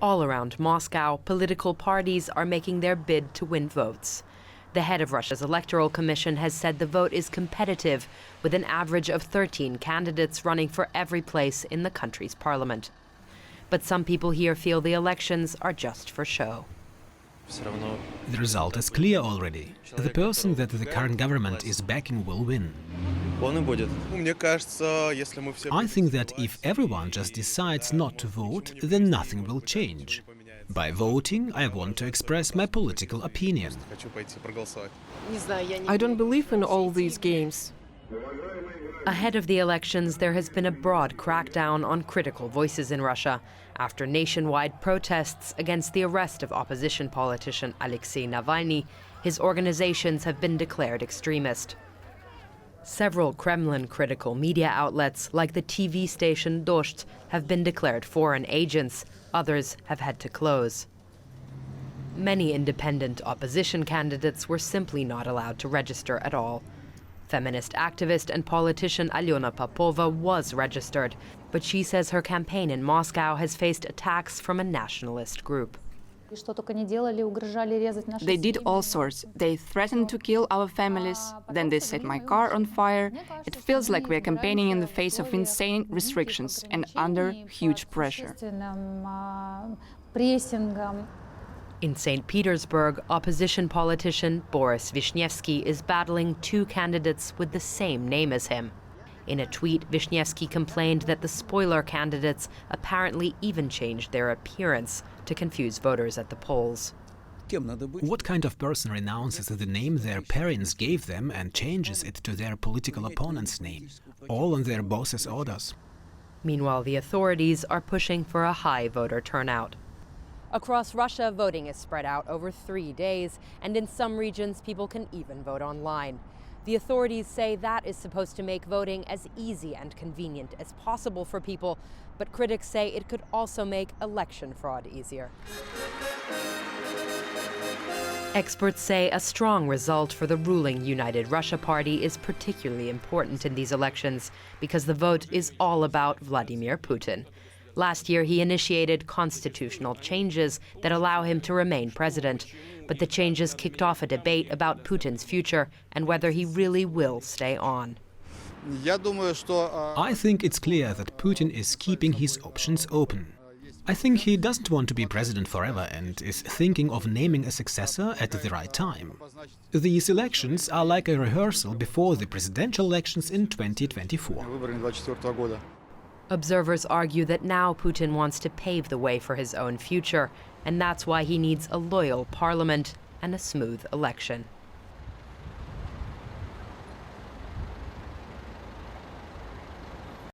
All around Moscow, political parties are making their bid to win votes. The head of Russia's Electoral Commission has said the vote is competitive, with an average of 13 candidates running for every place in the country's parliament. But some people here feel the elections are just for show. The result is clear already. The person that the current government is backing will win. I think that if everyone just decides not to vote, then nothing will change. By voting, I want to express my political opinion. I don't believe in all these games. Ahead of the elections, there has been a broad crackdown on critical voices in Russia after nationwide protests against the arrest of opposition politician Alexei Navalny. His organizations have been declared extremist. Several Kremlin-critical media outlets, like the TV station Dozhd, have been declared foreign agents. Others have had to close. Many independent opposition candidates were simply not allowed to register at all. Feminist activist and politician Alyona Popova was registered, but she says her campaign in Moscow has faced attacks from a nationalist group. They did all sorts. They threatened to kill our families, then they set my car on fire. It feels like we're campaigning in the face of insane restrictions and under huge pressure. In St. Petersburg, opposition politician Boris Vishnevsky is battling two candidates with the same name as him. In a tweet, Vishnevsky complained that the spoiler candidates apparently even changed their appearance to confuse voters at the polls. What kind of person renounces the name their parents gave them and changes it to their political opponent's name, all on their boss's orders? Meanwhile, the authorities are pushing for a high voter turnout. Across Russia, voting is spread out over 3 days, and in some regions, people can even vote online. The authorities say that is supposed to make voting as easy and convenient as possible for people, but critics say it could also make election fraud easier. Experts say a strong result for the ruling United Russia Party is particularly important in these elections because the vote is all about Vladimir Putin. Last year, he initiated constitutional changes that allow him to remain president. But the changes kicked off a debate about Putin's future and whether he really will stay on. I think it's clear that Putin is keeping his options open. I think he doesn't want to be president forever and is thinking of naming a successor at the right time. These elections are like a rehearsal before the presidential elections in 2024. Observers argue that now Putin wants to pave the way for his own future, and that's why he needs a loyal parliament and a smooth election.